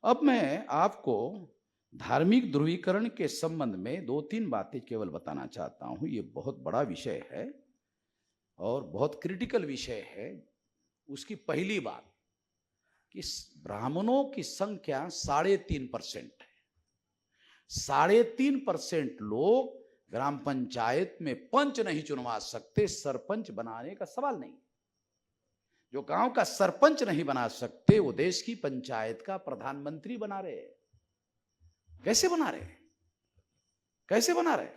अब मैं आपको धार्मिक ध्रुवीकरण के संबंध में 2-3 बातें केवल बताना चाहता हूँ। ये बहुत बड़ा विषय है और बहुत क्रिटिकल विषय है। उसकी पहली बात कि ब्राह्मणों की संख्या 3.5% है। 3.5% लोग ग्राम पंचायत में पंच नहीं चुनवा सकते, सरपंच बनाने का सवाल नहीं। जो गांव का सरपंच नहीं बना सकते वो देश की पंचायत का प्रधानमंत्री बना रहे हैं। कैसे बना रहे? कैसे बना रहे?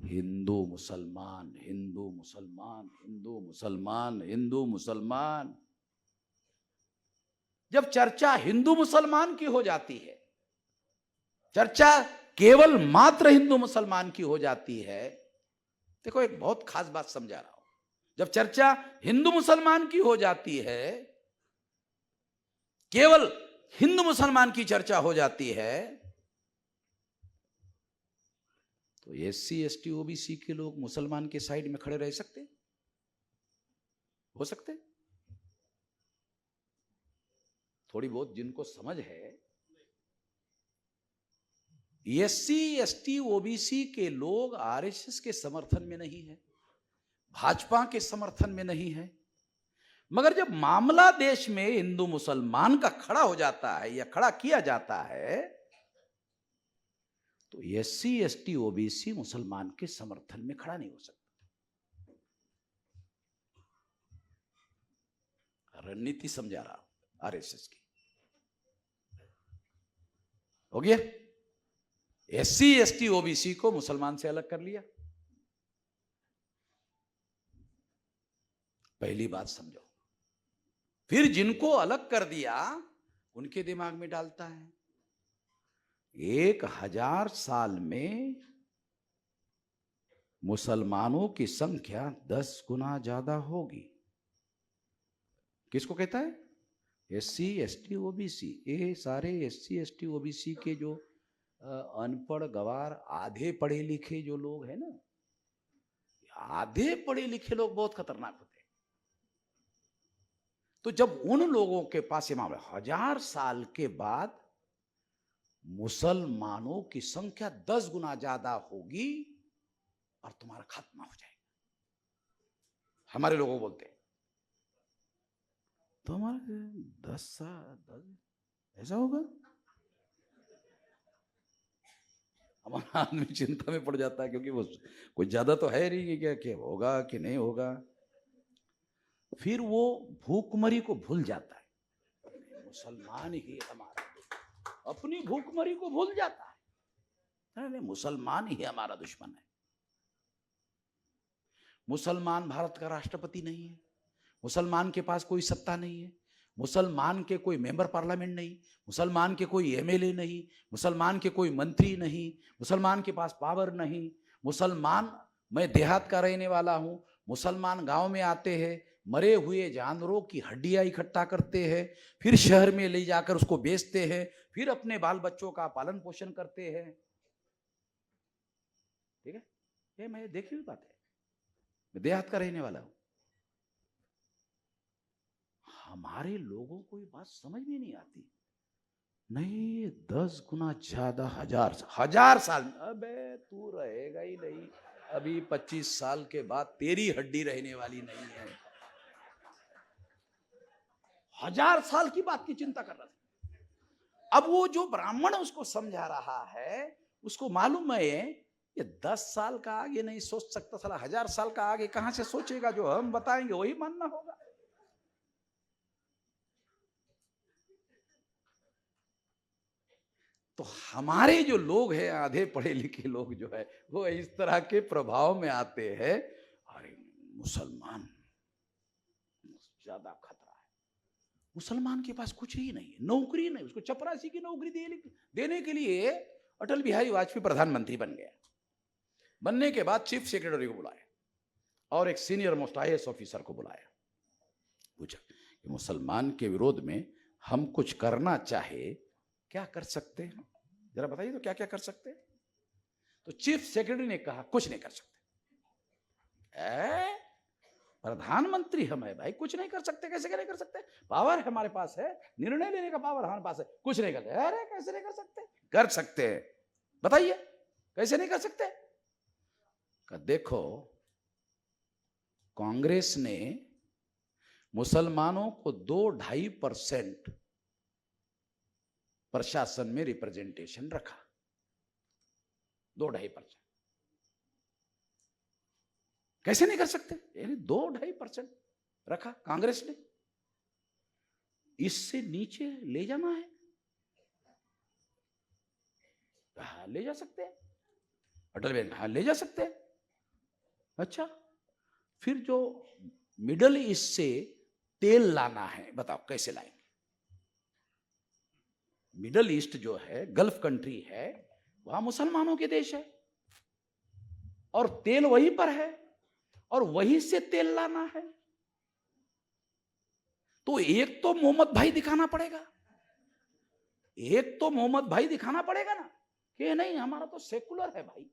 हिंदू मुसलमान, हिंदू मुसलमान, हिंदू मुसलमान, हिंदू मुसलमान। जब चर्चा हिंदू मुसलमान की हो जाती है, चर्चा केवल मात्र हिंदू मुसलमान की हो जाती है। देखो, एक बहुत खास बात समझा रहा हूं। जब चर्चा हिंदू मुसलमान की हो जाती है, केवल हिंदू मुसलमान की चर्चा हो जाती है, तो एससी एसटी ओबीसी के लोग मुसलमान के साइड में खड़े रह सकते? हो सकते? थोड़ी बहुत जिनको समझ है, एससी एसटी ओबीसी के लोग आरएसएस के समर्थन में नहीं है, भाजपा के समर्थन में नहीं है, मगर जब मामला देश में हिंदू मुसलमान का खड़ा हो जाता है या खड़ा किया जाता है, तो एससी एसटी ओबीसी मुसलमान के समर्थन में खड़ा नहीं हो सकता। रणनीति समझा रहा हूं आरएसएस की। हो गया? एससी एसटी ओबीसी को मुसलमान से अलग कर लिया। पहली बात समझो। फिर जिनको अलग कर दिया उनके दिमाग में डालता है 1000 साल में मुसलमानों की संख्या 10 गुना ज्यादा होगी। किसको कहता है? SC ST OBC. ये सारे एससी एसटी ओबीसी के जो अनपढ़ गवार आधे पढ़े लिखे जो लोग हैं ना, आधे पढ़े लिखे लोग बहुत खतरनाक होते हैं। तो जब उन लोगों के पास ये मामला 1000 साल के बाद मुसलमानों की संख्या 10 गुना ज्यादा होगी और तुम्हारा खात्मा हो जाएगा, हमारे लोगों बोलते हैं। तो हमारे 10 ऐसा होगा? हमारा आदमी चिंता में पड़ जाता है, क्योंकि वो कुछ ज्यादा तो है नहीं कि क्या होगा कि नहीं होगा। फिर वो भूखमरी को भूल जाता है। मुसलमान ही हमारा, अपनी भूखमरी को भूल जाता है। नहीं, मुसलमान ही हमारा दुश्मन है। मुसलमान भारत का राष्ट्रपति नहीं है, मुसलमान के पास कोई सत्ता नहीं है, मुसलमान के कोई मेंबर पार्लियामेंट नहीं, मुसलमान के कोई एमएलए नहीं, मुसलमान के कोई मंत्री नहीं, मुसलमान के पास पावर नहीं। मुसलमान, मैं देहात का रहने वाला हूं, मुसलमान गांव में आते हैं, मरे हुए जानवरों की हड्डियां इकट्ठा करते हैं, फिर शहर में ले जाकर उसको बेचते हैं, फिर अपने बाल बच्चों का पालन पोषण करते हैं। ठीक है, ये मैं देखी हुई बात है, मैं देहात का रहने वाला हूं। हमारे लोगों को ये बात समझ में नहीं आती। नहीं, 10 गुना ज्यादा, 1000 साल। अबे तू रहेगा ही नहीं, अभी 25 साल के बाद तेरी हड्डी रहने वाली नहीं है। 1000 साल की बात की चिंता कर रहा था। अब वो जो ब्राह्मण उसको समझा रहा है, उसको मालूम है ये 10 साल का आगे नहीं सोच सकता, साला 1000 साल का आगे कहां से सोचेगा? जो हम बताएंगे वही मानना होगा। तो हमारे जो लोग हैं, आधे पढ़े लिखे लोग जो है, वो इस तरह के प्रभाव में आते हैं। अरे मुसलमान ज्यादा खतरा है, मुसलमान के पास कुछ ही नहीं है, नौकरी नहीं। उसको चपरासी की नौकरी देने के लिए अटल बिहारी वाजपेयी प्रधानमंत्री बन गया। बनने के बाद चीफ सेक्रेटरी को बुलाया और एक सीनियर मोस्ट आईएएस ऑफिसर को बुलाया, पूछा कि मुसलमान के विरोध में हम कुछ करना चाहे क्या कर सकते हैं, जरा बताइए तो क्या क्या कर सकते हैं। तो चीफ सेक्रेटरी ने कहा कुछ नहीं कर सकते। प्रधानमंत्री हम है भाई, कुछ नहीं कर सकते। कैसे नहीं कर सकते? पावर हमारे पास है, निर्णय लेने का पावर हमारे पास है, कुछ नहीं करते। अरे कैसे नहीं कर सकते? कर सकते हैं, बताइए कैसे नहीं कर सकते? देखो, कांग्रेस ने मुसलमानों को 2-2.5% प्रशासन में रिप्रेजेंटेशन रखा, 2-2.5%। कैसे नहीं कर सकते? यानी 2-2.5% रखा कांग्रेस ने। इससे नीचे ले जाना है, हाँ ले जा सकते हैं। अटल बिहारी, हाँ ले जा सकते हैं। अच्छा, फिर जो मिडल ईस्ट से तेल लाना है, बताओ कैसे लाएंगे? मिडल ईस्ट जो है, गल्फ कंट्री है, वहां मुसलमानों के देश है और तेल वहीं पर है और वहीं से तेल लाना है। तो एक तो मोहम्मद भाई दिखाना पड़ेगा, एक तो मोहम्मद भाई दिखाना पड़ेगा ना कि नहीं हमारा तो सेकुलर है भाई।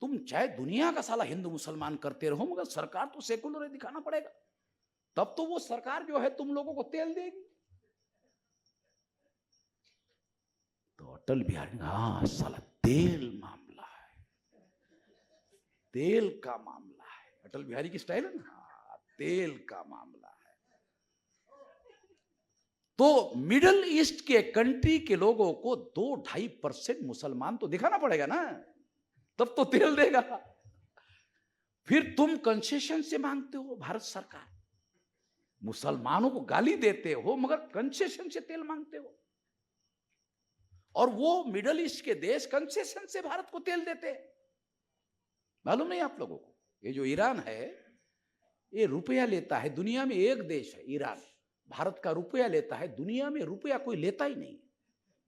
तुम चाहे दुनिया का साला हिंदू मुसलमान करते रहो, मगर सरकार तो सेकुलर है, दिखाना पड़ेगा। तब तो वो सरकार जो है तुम लोगों को तेल देगी। तो अटल बिहारी, हाँ साला तेल मामला है, तेल का मामला है। अटल बिहारी की स्टाइल है ना, हाँ तेल का मामला है। तो मिडिल ईस्ट के कंट्री के लोगों को 2-2.5% मुसलमान तो दिखाना पड़ेगा ना, तब तो तेल देगा। फिर तुम कंसेशन से मांगते हो, भारत सरकार मुसलमानों को गाली देते हो मगर कंसेशन से तेल मांगते हो, और वो मिडिल ईस्ट के देश कंसेशन से भारत को तेल देते हैं। मालूम नहीं आप लोगों को? ये जो ईरान है, ये रुपया लेता है, दुनिया में एक देश है ईरान, भारत का रुपया लेता है, दुनिया में रुपया कोई लेता ही नहीं।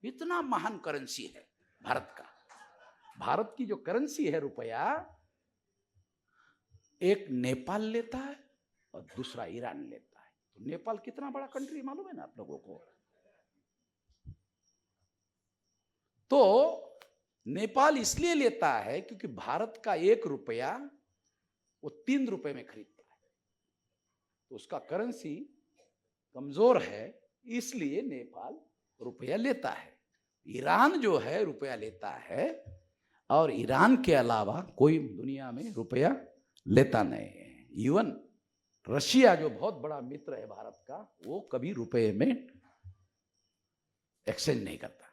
इतना महान करेंसी है भारत का। भारत की जो करेंसी है रुपया, एक नेपाल लेता है और दूसरा ईरान लेता है। तो नेपाल कितना बड़ा कंट्री मालूम है ना आप लोगों को? तो नेपाल इसलिए लेता है क्योंकि भारत का 1 रुपया वो 3 रुपए में खरीदता है, तो उसका करेंसी कमजोर है, इसलिए नेपाल रुपया लेता है। ईरान जो है रुपया लेता है, और ईरान के अलावा कोई दुनिया में रुपया लेता नहीं है। इवन रशिया जो बहुत बड़ा मित्र है भारत का, वो कभी रुपये में एक्सचेंज नहीं करता।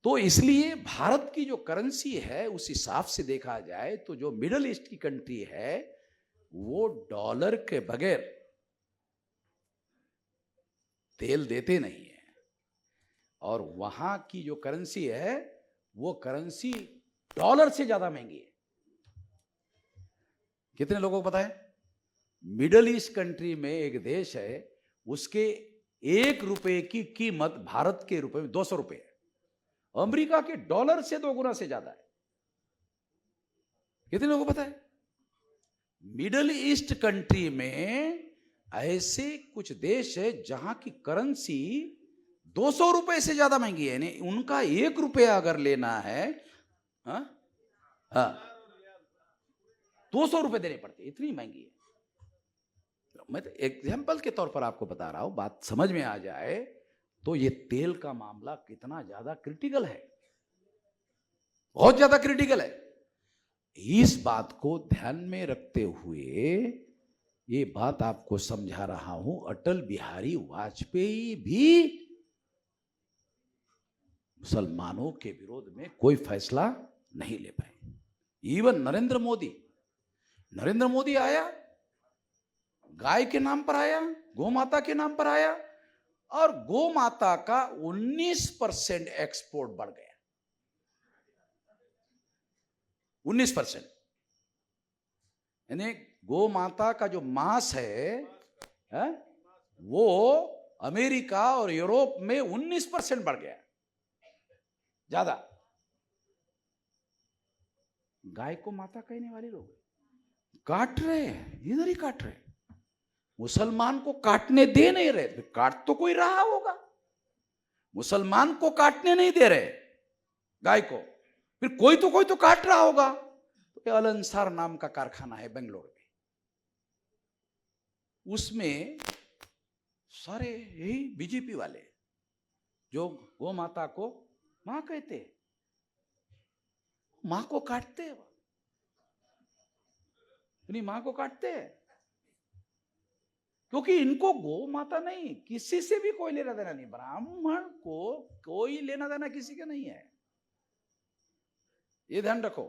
तो इसलिए भारत की जो करेंसी है उस हिसाब से देखा जाए तो जो मिडिल ईस्ट की कंट्री है वो डॉलर के बगैर तेल देते नहीं है, और वहां की जो करेंसी है वो करेंसी डॉलर से ज्यादा महंगी है। कितने लोगों को पता है? मिडिल ईस्ट कंट्री में एक देश है, उसके 1 रुपए की कीमत भारत के रुपए में 200 रुपए है, अमेरिका के डॉलर से 2 गुना से ज्यादा है। कितने लोगों को पता है? मिडिल ईस्ट कंट्री में ऐसे कुछ देश है जहां की करेंसी 200 रुपए से ज्यादा महंगी है। यानी उनका 1 रुपया अगर लेना है, हाँ 200 रुपए देने पड़ते, इतनी महंगी है। मैं तो एग्जाम्पल के तौर पर आपको बता रहा हूं, बात समझ में आ जाए तो ये तेल का मामला कितना ज्यादा क्रिटिकल है, बहुत ज्यादा क्रिटिकल है। इस बात को ध्यान में रखते हुए ये बात आपको समझा रहा हूं। अटल बिहारी वाजपेयी भी मुसलमानों के विरोध में कोई फैसला नहीं ले पाए। इवन नरेंद्र मोदी आया, गाय के नाम पर आया, गौ माता के नाम पर आया, और गौ माता का 19% एक्सपोर्ट बढ़ गया, 19%। यानी गौ माता का जो मांस है वो अमेरिका और यूरोप में 19% बढ़ गया, ज्यादा। गाय को माता कहने वाले लोग काट रहे हैं, इधर ही काट रहे हैं, मुसलमान को काटने दे नहीं रहे। तो काट तो कोई रहा होगा, मुसलमान को काटने नहीं दे रहे गाय को, फिर कोई तो काट रहा होगा। तो अल अंसार नाम का कारखाना है बेंगलोर में, उसमें सारे यही बीजेपी वाले जो गौ माता को मां कहते, मां को काटते, अपनी मां को काटते, क्योंकि इनको गौ माता नहीं, किसी से भी कोई लेना देना नहीं, ब्राह्मण को कोई लेना देना किसी का नहीं है, ये ध्यान रखो।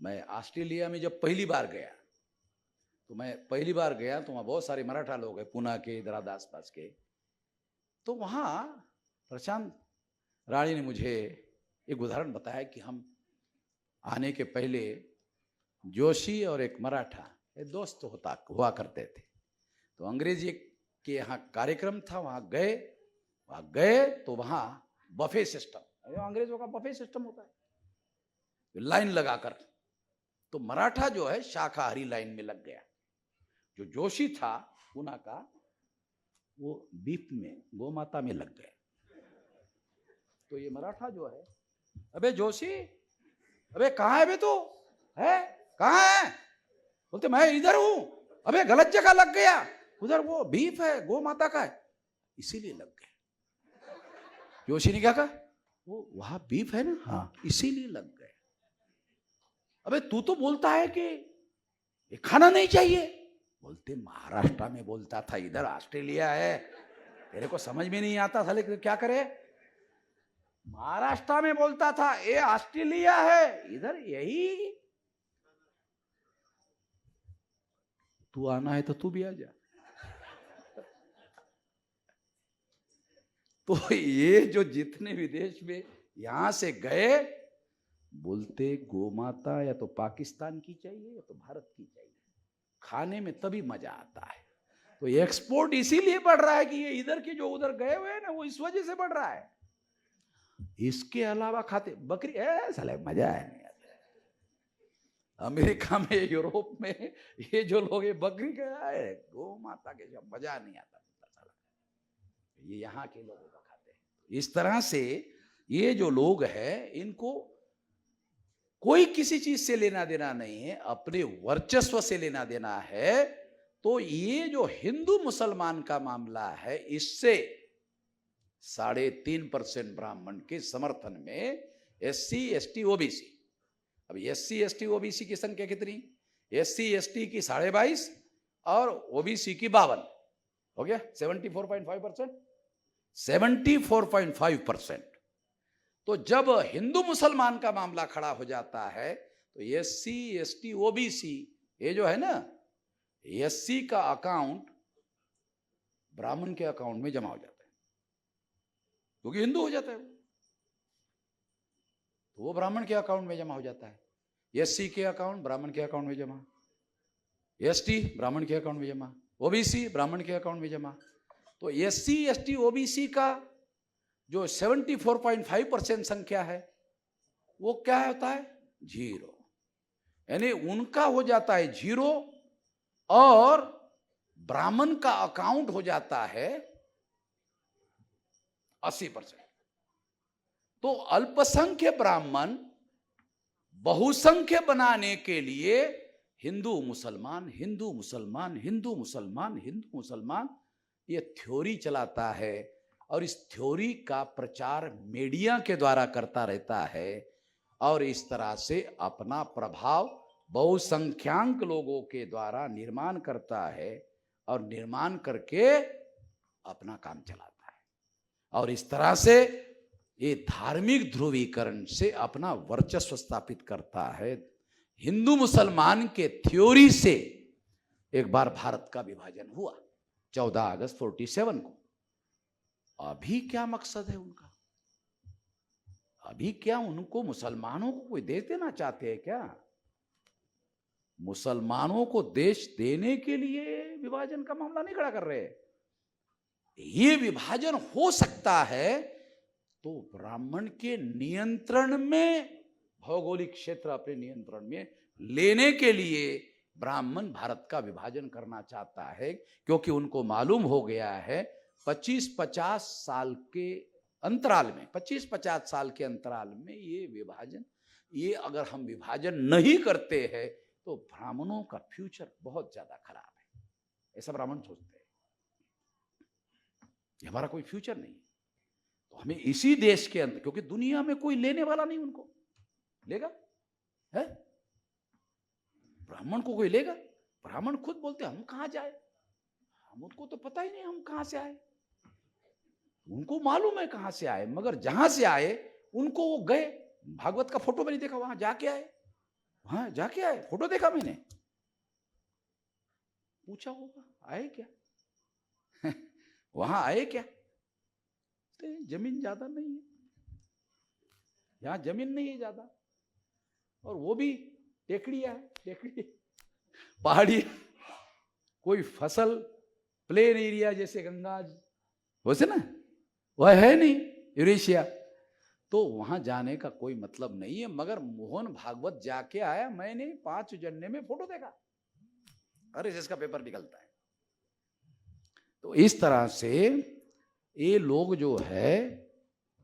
मैं ऑस्ट्रेलिया में जब पहली बार गया, तो वहां बहुत सारे मराठा लोग हैं, पुणे के, इधर आसपास के। तो वहां प्रशांत राणी ने मुझे एक उदाहरण बताया कि हम आने के पहले जोशी और एक मराठा दोस्त हुआ करते थे। तो अंग्रेजी के यहाँ कार्यक्रम था, वहां गए तो वहां बफे सिस्टम, अंग्रेजों का बफे सिस्टम होता है, लाइन लगाकर। तो मराठा जो है शाकाहारी लाइन में लग गया, जो जोशी था पुणे का वो बीफ में, गौ माता में लग गया। तो ये मराठा जो है, अबे जोशी, अबे कहाँ है बे तू, है कहाँ है? बोलते मैं इधर हूं। अबे गलत जगह लग गया, उधर वो बीफ है, गौ माता का है, इसीलिए लग गया। जोशी ने क्या कहा, वो वहां बीफ है ना, हाँ इसीलिए लग गए। अबे तू तो बोलता है कि ये खाना नहीं चाहिए। बोलते महाराष्ट्र में बोलता था, इधर ऑस्ट्रेलिया है, तेरे को समझ में नहीं आता था, लेकिन क्या करे, महाराष्ट्र में बोलता था, ये ऑस्ट्रेलिया है, इधर यही। तू आना है तो तू भी आ जा। तो ये जो जितने विदेश में यहां से गए, बोलते गौ माता या तो पाकिस्तान की चाहिए या तो भारत की चाहिए, खाने में तभी मजा आता है। तो एक्सपोर्ट इसीलिए बढ़ रहा है कि ये इधर के जो उधर गए हुए हैं ना, वो इस वजह से बढ़ रहा है। इसके अलावा खाते बकरी, साले मजा है नहीं आता। अमेरिका में, यूरोप में ये जो लोग ये बकरी गया है, गौ माता के जब मजा नहीं आता, ये यहाँ के लोगों का खाते हैं। इस तरह से ये जो लोग हैं, इनको कोई किसी चीज से लेना देना नहीं है, अपने वर्चस्व से लेना देना है। तो ये जो हिंदू मुसलमान का मामला है, इससे 3.5% ब्राह्मण के समर्थन में SC ST OBC, अब SC ST OBC की संख्या कितनी, SC ST की 22.5 और OBC की 52, हो गया 74.5%, 74.5%। तो जब हिंदू मुसलमान का मामला खड़ा हो जाता है, तो SC ST OBC ये जो है ना, SC का अकाउंट ब्राह्मण के अकाउंट में जमा हो जाता है, क्योंकि हिंदू हो जाता है तो वो ब्राह्मण के अकाउंट में जमा हो जाता है। SC के अकाउंट ब्राह्मण के अकाउंट में जमा, ST ब्राह्मण के अकाउंट में जमा, OBC ब्राह्मण के अकाउंट में जमा। तो SC ST OBC का जो 74.5% संख्या है, वो क्या होता है, 0, यानी उनका हो जाता है 0 और ब्राह्मण का अकाउंट हो जाता है 80%। तो अल्पसंख्य ब्राह्मण बहुसंख्य बनाने के लिए हिंदू मुसलमान हिंदू मुसलमान हिंदू मुसलमान हिंदू मुसलमान ये थ्योरी चलाता है, और इस थ्योरी का प्रचार मीडिया के द्वारा करता रहता है, और इस तरह से अपना प्रभाव बहुसंख्यांक लोगों के द्वारा निर्माण करता है, और निर्माण करके अपना काम चलाता है, और इस तरह से ये धार्मिक ध्रुवीकरण से अपना वर्चस्व स्थापित करता है। हिंदू मुसलमान के थ्योरी से एक बार भारत का विभाजन हुआ 14 अगस्त 47 को। अभी क्या मकसद है उनका, अभी क्या उनको मुसलमानों को कोई देश देना चाहते हैं क्या? मुसलमानों को देश देने के लिए विभाजन का मामला नहीं खड़ा कर रहे। ये विभाजन हो सकता है तो ब्राह्मण के नियंत्रण में, भौगोलिक क्षेत्र अपने नियंत्रण में लेने के लिए ब्राह्मण भारत का विभाजन करना चाहता है, क्योंकि उनको मालूम हो गया है 25-50 साल के अंतराल में, 25-50 साल के अंतराल में ये विभाजन, ये अगर हम विभाजन नहीं करते हैं तो ब्राह्मणों का फ्यूचर बहुत ज्यादा खराब है। ऐसा ब्राह्मण सोचते हैं। ये हमारा कोई फ्यूचर नहीं। तो हमें इसी देश के अंदर, क्योंकि दुनिया में कोई लेने वाला नहीं, उनको लेगा है? ब्राह्मण को कोई लेगा? ब्राह्मण खुद बोलते हम कहां जाए, हमको तो पता ही नहीं हम कहां से आए। उनको मालूम है कहां से आए, मगर जहां से आए उनको वो गए। भागवत का फोटो मैंने देखा, वहां जाके आए, वहां जाके आए, फोटो देखा मैंने, पूछा होगा आए क्या वहां आए क्या? तो जमीन ज्यादा नहीं है, यहां जमीन नहीं है ज्यादा, और वो भी टेकड़िया है, टेकड़ी पहाड़ी, कोई फसल प्लेन एरिया जैसे गंगा वैसे ना वह है नहीं यूरेशिया। तो वहां जाने का कोई मतलब नहीं है। मगर मोहन भागवत जाके आया, मैंने 5 जनवरी में फोटो देखा, अरे जिसका पेपर निकलता है। तो इस तरह से ये लोग जो है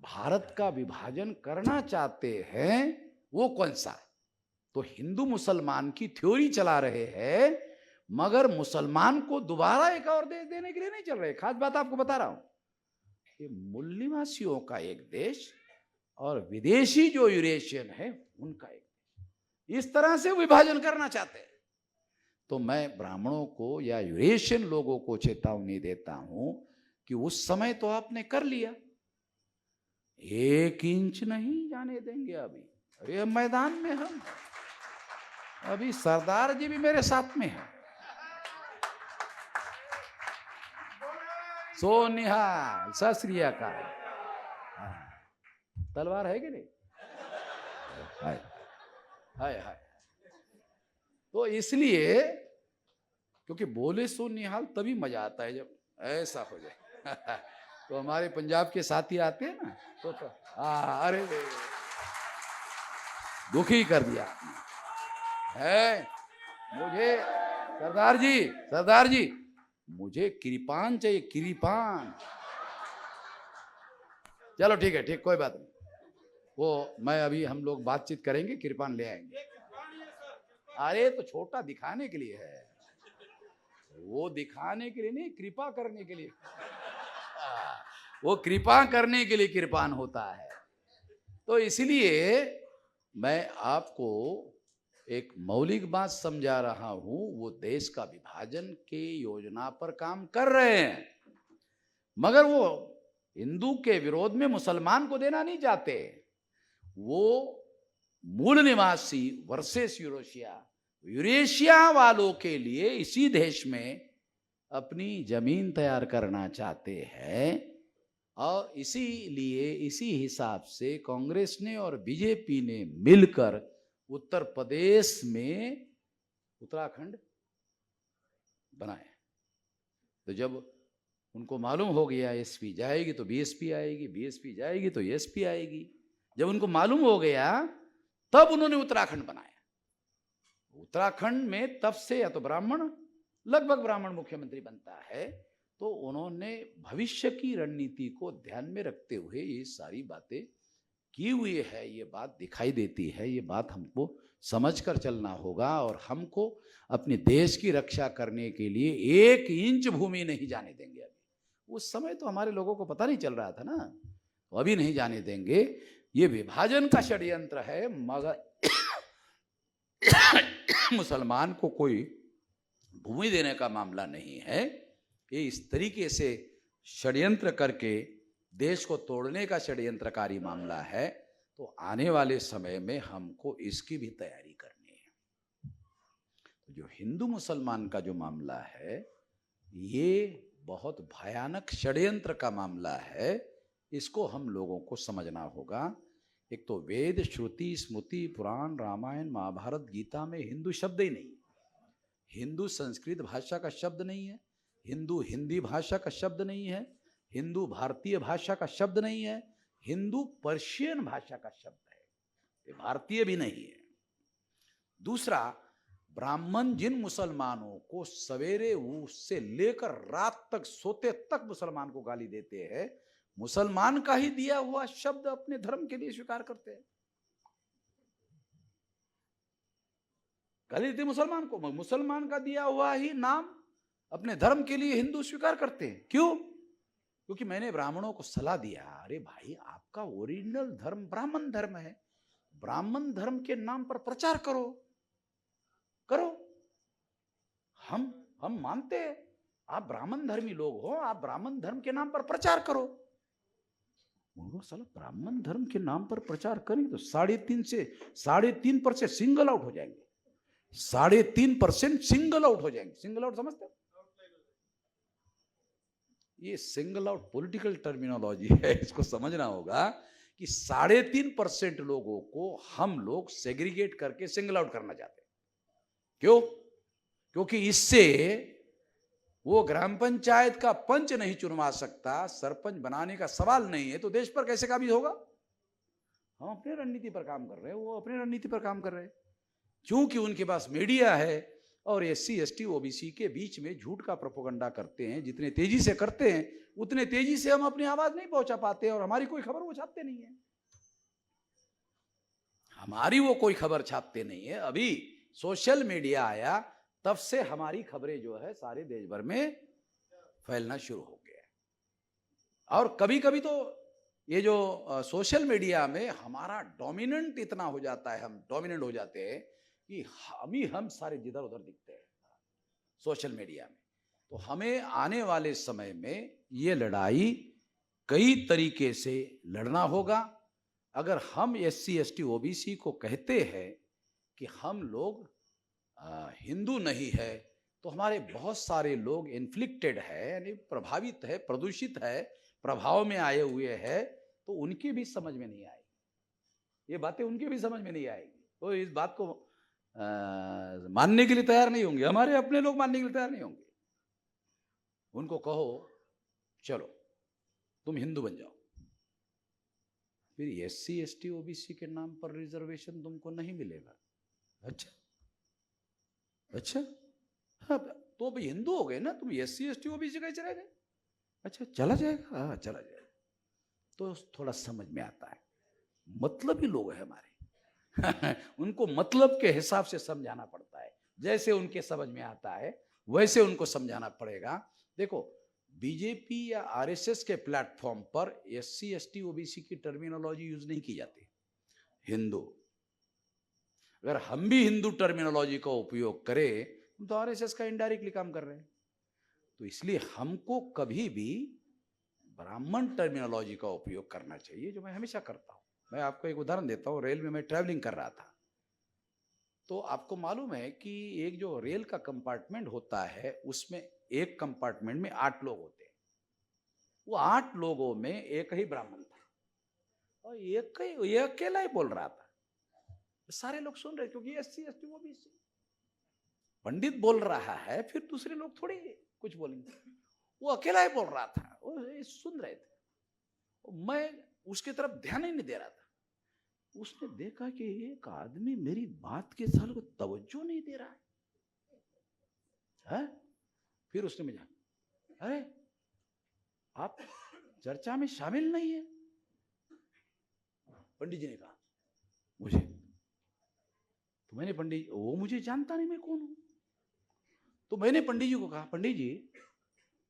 भारत का विभाजन करना चाहते हैं। वो कौन सा? तो हिंदू मुसलमान की थ्योरी चला रहे हैं, मगर मुसलमान को दोबारा एक और देश देने के लिए नहीं चल रहे। खास बात आपको बता रहा हूं, कि मूल निवासियों का एक देश और विदेशी जो यूरेशियन है उनका एक देश, इस तरह से विभाजन करना चाहते हैं। तो मैं ब्राह्मणों को या यूरेशियन लोगों को चेतावनी देता हूं कि उस समय तो आपने कर लिया, 1 इंच नहीं जाने देंगे। अभी मैदान में हम, अभी सरदार जी भी मेरे साथ में है। सो निहाल, सत श्री अकाल। तलवार है कि नहीं? हाय हाय हाय। तो इसलिए, क्योंकि बोले सो निहाल तभी मजा आता है जब ऐसा हो जाए तो हमारे पंजाब के साथी आते हैं ना, तो अरे दुखी कर दिया है मुझे। सरदार जी मुझे कृपान चाहिए, कृपान। चलो ठीक है, ठीक, कोई बात नहीं, वो मैं अभी हम लोग बातचीत करेंगे, कृपान ले आएंगे। अरे तो छोटा दिखाने के लिए है, वो दिखाने के लिए नहीं, कृपा करने के लिए वो कृपा करने के लिए कृपान होता है। तो इसलिए मैं आपको एक मौलिक बात समझा रहा हूं, वो देश का विभाजन के योजना पर काम कर रहे हैं, मगर वो हिंदू के विरोध में मुसलमान को देना नहीं चाहते। वो मूल निवासी वर्सेस यूरेशिया वालों के लिए इसी देश में अपनी जमीन तैयार करना चाहते हैं। और इसीलिए इसी हिसाब से कांग्रेस ने और बीजेपी ने मिलकर उत्तर प्रदेश में उत्तराखंड बनाया। तो जब उनको मालूम हो गया एसपी जाएगी तो बीएसपी आएगी, बीएसपी जाएगी तो एसपी आएगी, जब उनको मालूम हो गया तब उन्होंने उत्तराखंड बनाया। उत्तराखंड में तब से या तो ब्राह्मण, लगभग ब्राह्मण मुख्यमंत्री बनता है। तो उन्होंने भविष्य की रणनीति को ध्यान में रखते हुए ये सारी बातें की हुई है। ये बात दिखाई देती है, ये बात हमको समझकर चलना होगा, और हमको अपने देश की रक्षा करने के लिए 1 इंच भूमि नहीं जाने देंगे। अभी उस समय तो हमारे लोगों को पता नहीं चल रहा था ना, तो अभी नहीं जाने देंगे। ये विभाजन का षड्यंत्र है, मगर मुसलमान को कोई भूमि देने का मामला नहीं है। ये इस तरीके से षड्यंत्र करके देश को तोड़ने का षड्यंत्रकारी मामला है। तो आने वाले समय में हमको इसकी भी तैयारी करनी है। तो जो हिंदू मुसलमान का जो मामला है, ये बहुत भयानक षड्यंत्र का मामला है। इसको हम लोगों को समझना होगा। एक तो वेद, श्रुति, स्मृति, पुराण, रामायण, महाभारत, गीता में हिंदू शब्द ही नहीं, हिंदू संस्कृत भाषा का शब्द नहीं है, हिंदू हिंदी भाषा का शब्द नहीं है, हिंदू भारतीय भाषा का शब्द नहीं है, हिंदू पर्शियन भाषा का शब्द है, ये भारतीय भी नहीं है। दूसरा, ब्राह्मण जिन मुसलमानों को सवेरे उससे लेकर रात तक सोते तक मुसलमान को गाली देते हैं, मुसलमान का ही दिया हुआ शब्द अपने धर्म के लिए स्वीकार करते हैं। गाली देते मुसलमान को, मुसलमान का दिया हुआ ही नाम अपने धर्म के लिए हिंदू स्वीकार करते हैं। क्यों? क्योंकि मैंने ब्राह्मणों को सलाह दिया, अरे भाई आपका ओरिजिनल धर्म ब्राह्मण धर्म है, ब्राह्मण धर्म के नाम पर प्रचार करो करो। हम मानते हैं आप ब्राह्मण धर्मी लोग हो, आप ब्राह्मण धर्म के नाम पर प्रचार करो। उनको साला ब्राह्मण धर्म के नाम पर प्रचार करेंगे तो 3.5% सिंगल आउट हो जाएंगे। 3.5% सिंगल आउट हो जाएंगे। सिंगल आउट समझते हो? ये सिंगल आउट पॉलिटिकल टर्मिनोलॉजी है, इसको समझना होगा कि 3.5% लोगों को हम लोग सेग्रीगेट करके सिंगल आउट करना चाहते हैं। क्यों? क्योंकि इससे वो ग्राम पंचायत का पंच नहीं चुनवा सकता, सरपंच बनाने का सवाल नहीं है, तो देश पर कैसे काबिज होगा? हम अपने रणनीति पर काम कर रहे हैं, वो अपनी रणनीति पर काम कर रहे हैं। क्योंकि उनके पास मीडिया है और SC ST OBC के बीच में झूठ का प्रोपेगेंडा करते हैं। जितने तेजी से करते हैं उतने तेजी से हम अपनी आवाज नहीं पहुंचा पाते और हमारी कोई खबर वो छापते नहीं है। हमारी वो कोई खबर छापते नहीं है। अभी सोशल मीडिया आया तब से हमारी खबरें जो है सारे देश भर में फैलना शुरू हो गया। और कभी कभी तो ये जो सोशल मीडिया में हमारा डोमिनेंट इतना हो जाता है, हम डोमिनेंट हो जाते हैं कि हम सारे जिधर उधर दिखते हैं सोशल मीडिया में। तो हमें आने वाले समय में ये लड़ाई कई तरीके से लड़ना होगा। अगर हम SC ST OBC को कहते हैं कि हम लोग हिंदू नहीं है, तो हमारे बहुत सारे लोग इन्फ्लिक्टेड है, यानी प्रभावित है, प्रदूषित है, प्रभाव में आए हुए है, तो उनकी भी समझ में नहीं आएगी, ये बातें उनकी भी समझ में नहीं आएगी। तो इस बात को मानने के लिए तैयार नहीं होंगे, हमारे अपने लोग मानने के लिए तैयार नहीं होंगे। उनको कहो चलो तुम हिंदू बन जाओ, फिर SC ST OBC के नाम पर रिजर्वेशन तुमको नहीं मिलेगा। अच्छा हाँ, तो अभी हिंदू हो गए ना, तुम SC ST OBC कैसे रह गए? अच्छा चला जाएगा, हाँ चला जाएगा। तो थोड़ा समझ में आता है, मतलब ही लोग है हमारे उनको मतलब के हिसाब से समझाना पड़ता है, जैसे उनके समझ में आता है वैसे उनको समझाना पड़ेगा। देखो बीजेपी या RSS के प्लेटफॉर्म पर SC ST OBC की टर्मिनोलॉजी यूज नहीं की जाती। हिंदू, अगर हम भी हिंदू टर्मिनोलॉजी का उपयोग करें तो RSS का इनडायरेक्टली काम कर रहे हैं। तो इसलिए हमको कभी भी ब्राह्मण टर्मिनोलॉजी का उपयोग करना चाहिए, जो मैं हमेशा करता हूं। मैं आपको एक उदाहरण देता हूं। रेल में मैं ट्रैवलिंग कर रहा था, तो आपको मालूम है कि एक जो रेल का कंपार्टमेंट होता है उसमें एक कंपार्टमेंट में 8 लोग होते हैं। वो 8 लोगों में एक ही ब्राह्मण था और ये अकेला ही बोल रहा था। सारे लोग सुन रहे क्योंकि SC ST OBC पंडित बोल रहा है, फिर दूसरे लोग थोड़ी कुछ बोलेंगे। वो अकेला ही बोल रहा था, वो सुन रहे थे। मैं उसकी तरफ ध्यान ही नहीं दे रहा था। उसने देखा कि एक आदमी मेरी बात के साल को तवज्जो नहीं दे रहा है? फिर उसने मुझे, अरे आप चर्चा में शामिल नहीं है? पंडित जी ने कहा मुझे, तो मैंने पंडित, वो मुझे जानता नहीं मैं कौन हूं। तो मैंने पंडित जी को कहा, पंडित जी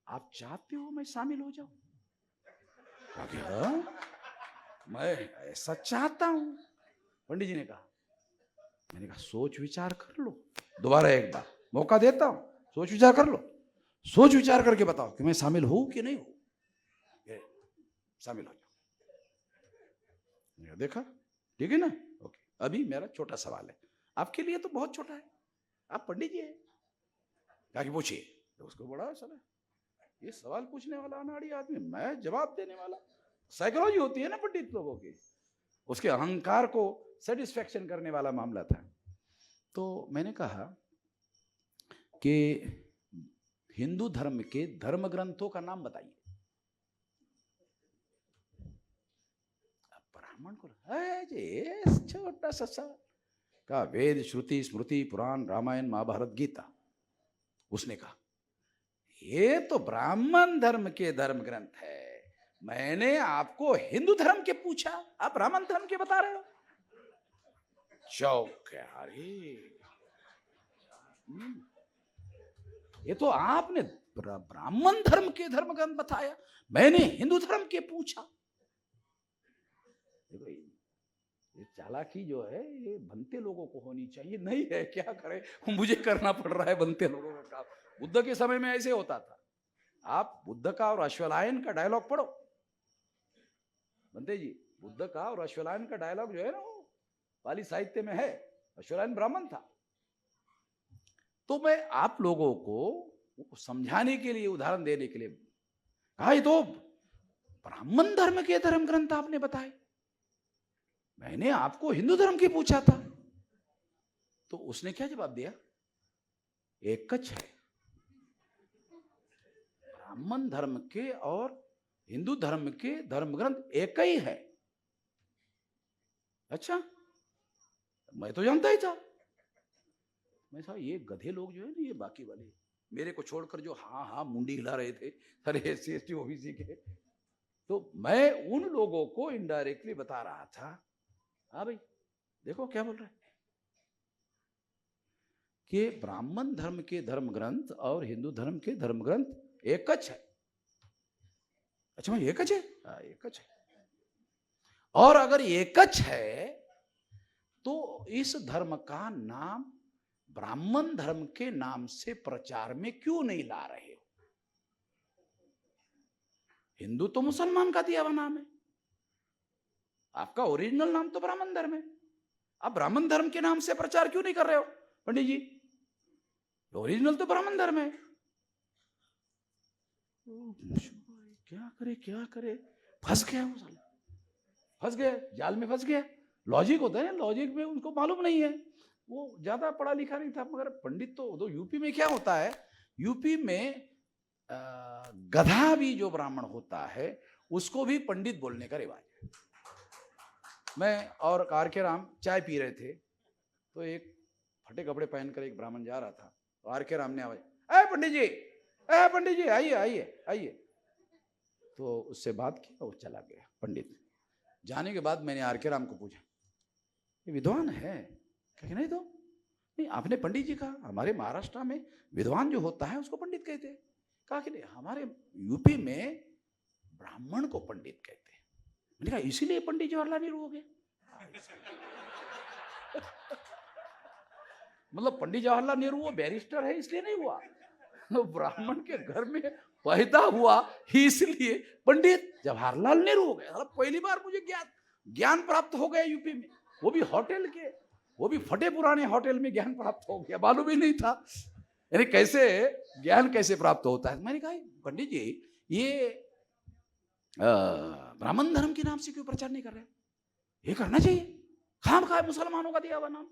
आप चाहते हो मैं शामिल हो जाऊं? मैं ऐसा चाहता हूं। पंडित जी ने कहा, मैंने कहा सोच विचार कर लो, दोबारा एक बार मौका देता हूं, सोच विचार कर लो, सोच विचार करके बताओ कि मैं शामिल हूं कि नहीं हूं। शामिल हो जाओ। देखा, ठीक है ना? ओके। अभी मेरा छोटा सवाल है, आपके लिए तो बहुत छोटा है, आप पंडित जी हैं, जाके पूछिए। तो उसको बड़ा सवाल, ये सवाल पूछने वाला अनाड़ी आदमी, मैं जवाब देने वाला। साइकोलॉजी होती है ना पंडित लोगों की, उसके अहंकार को सेटिस्फेक्शन करने वाला मामला था। तो मैंने कहा कि हिंदू धर्म के धर्म ग्रंथों का नाम बताइए। ब्राह्मण को छोटा सा सवाल का, वेद श्रुति स्मृति पुराण रामायण महाभारत गीता। उसने कहा ये तो ब्राह्मण धर्म के धर्म ग्रंथ है, मैंने आपको हिंदू धर्म के पूछा, आप ब्राह्मण धर्म के बता रहे हो। चौक, अरे ये तो आपने ब्राह्मण धर्म के धर्म ग्रंथ बताया, मैंने हिंदू धर्म के पूछा। देखो ये चालाकी जो है ये बनते लोगों को होनी चाहिए, नहीं है क्या करे, मुझे करना पड़ रहा है बनते लोगों का काम। बुद्ध के समय में ऐसे होता था। आप बुद्ध का और अश्वलायन का डायलॉग पढ़ो बनते जी, बुद्ध का और अश्वलायन का डायलॉग जो है ना वो पाली साहित्य में है। अश्वलायन ब्राह्मण था। तो मैं आप लोगों को समझाने के लिए, उदाहरण देने के लिए कहा, ये तो ब्राह्मण धर्म के धर्म ग्रंथ आपने बताए, मैंने आपको हिंदू धर्म की पूछा था। तो उसने क्या जवाब दिया, एक कच है, ब्राह्मण धर्म के और हिंदू धर्म के धर्म ग्रंथ एक ही है। अच्छा, मैं तो जानता ही था। मैं साहब ये गधे लोग जो है ना, ये बाकी वाले मेरे को छोड़कर जो हाँ हाँ मुंडी हिला रहे थे सारे SC ST OBC के, तो मैं उन लोगों को इनडायरेक्टली बता रहा था, हाँ भाई देखो क्या बोल रहा है कि ब्राह्मण धर्म के धर्म ग्रंथ और हिंदू धर्म के धर्म ग्रंथ एक है। अच्छा मैं एक है, हाँ एक है। और अगर एक है तो इस धर्म का नाम ब्राह्मण धर्म के नाम से प्रचार में क्यों नहीं ला रहे हो? हिंदू तो मुसलमान का दिया हुआ नाम है, आपका ओरिजिनल नाम तो ब्राह्मण धर्म है, आप ब्राह्मण धर्म के नाम से प्रचार क्यों नहीं कर रहे हो पंडित जी? ओरिजिनल तो ब्राह्मण धर्म है। क्या करे, फंस गया वो साला, फंस गया, जाल में फंस गया। लॉजिक होता है, लॉजिक में उनको मालूम नहीं है, वो ज्यादा पढ़ा लिखा नहीं था। मगर पंडित तो यूपी में क्या होता है, यूपी में गधा भी जो ब्राह्मण होता है उसको भी पंडित बोलने का रिवाज है। मैं और RK राम चाय पी रहे थे, तो एक फटे कपड़े पहनकर एक ब्राह्मण जा रहा था, तो RK राम ने आवाज, ए पंडित जी आइए आइए आइए। तो उससे बात की, वो चला गया पंडित। जाने के बाद मैंने RK राम को पूछा, ये विद्वान है? कहे नहीं, तो नहीं, आपने पंडित जी कहा, हमारे महाराष्ट्र में विद्वान जो होता है उसको पंडित कहते हैं। कहा कि नहीं, हमारे यूपी में ब्राह्मण को पंडित कहते हैं। मैंने कहा इसीलिए पंडित जवाहरलाल नेहरू हो गए। मतलब पंडित जवाहरलाल नेहरू वो बैरिस्टर है इसलिए नहीं हुआ, तो ब्राह्मण के घर में पैदा हुआ इसलिए पंडित जवाहरलाल नेहरू हो गए। पहली बार मुझे ज्ञान प्राप्त हो गया यूपी में, वो भी होटल के, वो भी फटे पुराने होटल में ज्ञान प्राप्त हो गया, मालूम ही नहीं था। यानी कैसे ज्ञान कैसे प्राप्त होता है। मैंने कहा पंडित जी ये ब्राह्मण धर्म के नाम से क्यों प्रचार नहीं कर रहे? ये करना चाहिए। खामखा मुसलमानों का दिया हुआ नाम,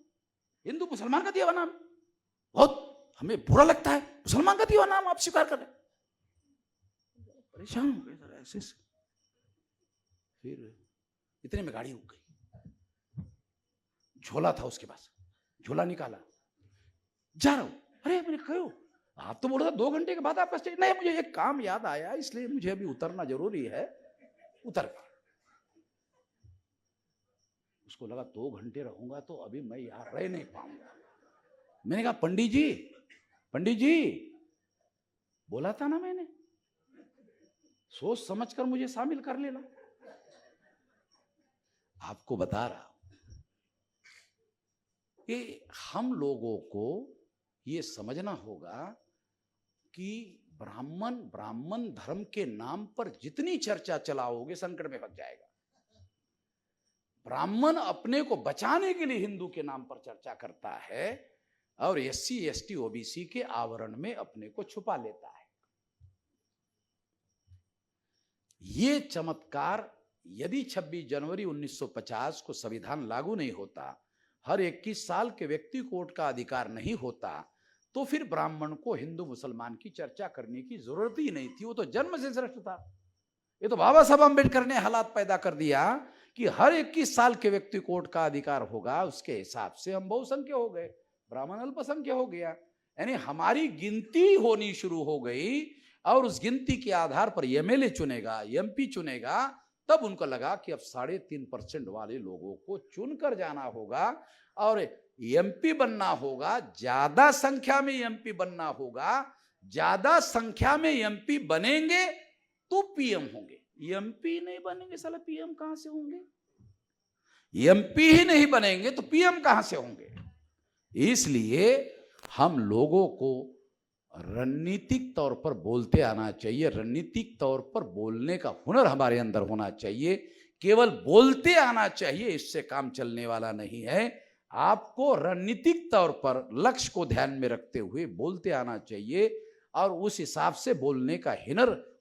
हिंदू मुसलमान का दिया हुआ नाम, बहुत हमें बुरा लगता है, मुसलमान का दिया हुआ नाम आप स्वीकार कर रहे। परेशान हो गए सर ऐसे से। फिर इतने में गाड़ी रुक गई, झोला था उसके पास, झोला निकाला, जा रहा हूं। अरे मैंने कहो आप तो बोल रहे 2 घंटे के बाद आपका स्टेज, नहीं मुझे एक काम याद आया इसलिए मुझे अभी उतरना जरूरी है। उतर गया। उसको लगा 2 घंटे रहूंगा तो अभी मैं यहां रह नहीं पाऊंगा। मैंने कहा पंडित जी बोला था ना मैंने, सोच समझकर मुझे शामिल कर लेना। आपको बता रहा हूं कि हम लोगों को ये समझना होगा कि ब्राह्मण धर्म के नाम पर जितनी चर्चा चलाओगे संकट में फंस जाएगा। ब्राह्मण अपने को बचाने के लिए हिंदू के नाम पर चर्चा करता है और SC ST OBC के आवरण में अपने को छुपा लेता है। ये चमत्कार यदि 26 जनवरी 1950 को संविधान लागू नहीं होता, हर 21 साल के व्यक्ति को वोट का अधिकार नहीं होता, तो फिर ब्राह्मण को हिंदू मुसलमान की चर्चा करने की जरूरत ही नहीं थी। वो तो जन्म से श्रेष्ठ था। ये तो बाबा साहब अम्बेडकर ने हालात पैदा कर दिया कि हर 21 साल के व्यक्ति को वोट का अधिकार होगा, उसके हिसाब से हम बहुसंख्य हो गए, ब्राह्मण अल्पसंख्य हो गया। यानी हमारी गिनती होनी शुरू हो गई और उस गिनती के आधार पर MLA चुनेगा, MP चुनेगा। तब उनको लगा कि अब 3.5% वाले लोगों को चुनकर जाना होगा और MP बनना होगा, ज्यादा संख्या में MP बनना होगा, ज्यादा संख्या में एमपी बनेंगे तो पीएम होंगे, एमपी नहीं बनेंगे साला पीएम कहां से होंगे? एमपी ही नहीं बनेंगे तो पीएम कहां से होंगे? इसलिए हम लोगों को रणनीतिक तौर पर बोलते आना चाहिए, रणनीतिक तौर पर बोलने का हुनर हमारे अंदर होना चाहिए। केवल बोलते आना चाहिए, इससे काम चलने वाला नहीं है। आपको रणनीतिक तौर पर लक्ष्य को ध्यान में रखते हुए बोलते आना चाहिए और उस हिसाब से बोलने का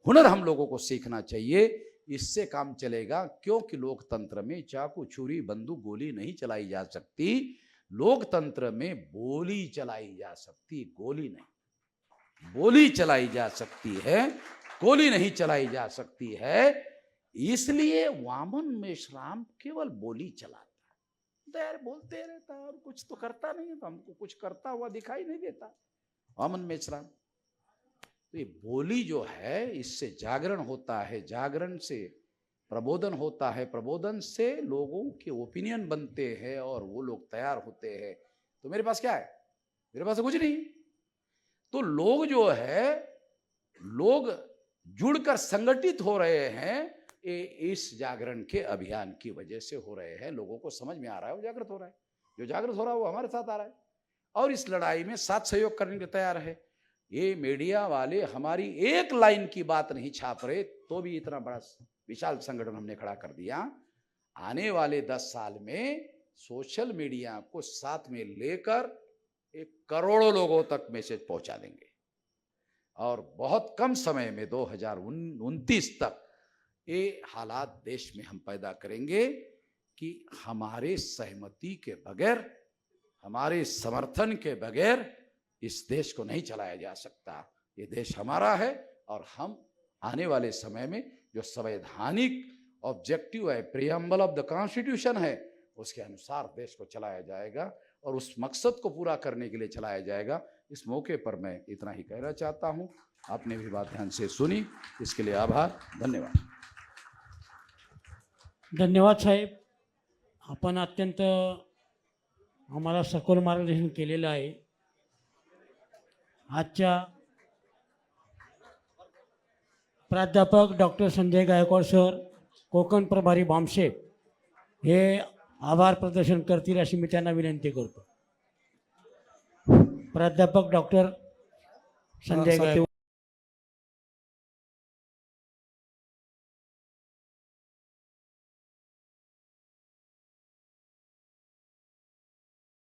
हुनर हम लोगों को सीखना चाहिए। इससे काम चलेगा, क्योंकि लोकतंत्र में चाकू छुरी बंदूक गोली नहीं चलाई जा सकती, लोकतंत्र में बोली चलाई जा सकती, गोली नहीं। बोली चलाई जा सकती है, गोली नहीं चलाई जा सकती है। इसलिए वामन मेश्राम केवल बोली चलाता है, देर बोलते रहता है और कुछ तो करता नहीं है, तो हमको कुछ करता हुआ दिखाई नहीं देता वामन मेश्राम। तो ये बोली जो है, इससे जागरण होता है, जागरण से प्रबोधन होता है, प्रबोधन से लोगों के ओपिनियन बनते हैं और वो लोग तैयार होते हैं। तो मेरे पास क्या है? मेरे पास कुछ नहीं। तो लोग जो है, लोग जुड़कर संगठित हो रहे हैं, इस जागरण के अभियान की वजह से हो रहे हैं। लोगों को समझ में आ रहा है, वो जागृत हो रहा है, जो जागृत हो रहा है वो हमारे साथ आ रहा है और इस लड़ाई में साथ सहयोग करने के लिए तैयार है। ये मीडिया वाले हमारी एक लाइन की बात नहीं छाप रहे तो भी इतना बड़ा विशाल संगठन हमने खड़ा कर दिया। आने वाले 10 साल में सोशल मीडिया को साथ में लेकर 1 करोड़ लोगों तक मैसेज पहुंचा देंगे और बहुत कम समय में 2029 तक ये हालात देश में हम पैदा करेंगे कि हमारे सहमति के बगैर, हमारे समर्थन के बगैर इस देश को नहीं चलाया जा सकता। ये देश हमारा है और हम आने वाले समय में जो संवैधानिक ऑब्जेक्टिव है, प्रीएम्बल ऑफ द कॉन्स्टिट्यूशन है, उसके अनुसार देश को चलाया जाएगा और उस मकसद को पूरा करने के लिए चलाया जाएगा। इस मौके पर मैं इतना ही कहना चाहता हूं। आपने भी बात ध्यान से सुनी, इसके लिए आभार, धन्यवाद। धन्यवाद साहेब, आपण अत्यंत आम्हाला सखोल मार्गदर्शन केलेलं आहे। आजच्या प्राध्यापक डॉक्टर संजय गायकवाड सर, कोकण प्रभारी बॉम्बशेप हे आभार प्रदर्शन करतील अशी मी त्यांना विनंती करतो। प्राध्यापक डॉक्टर संजय गायकवाड।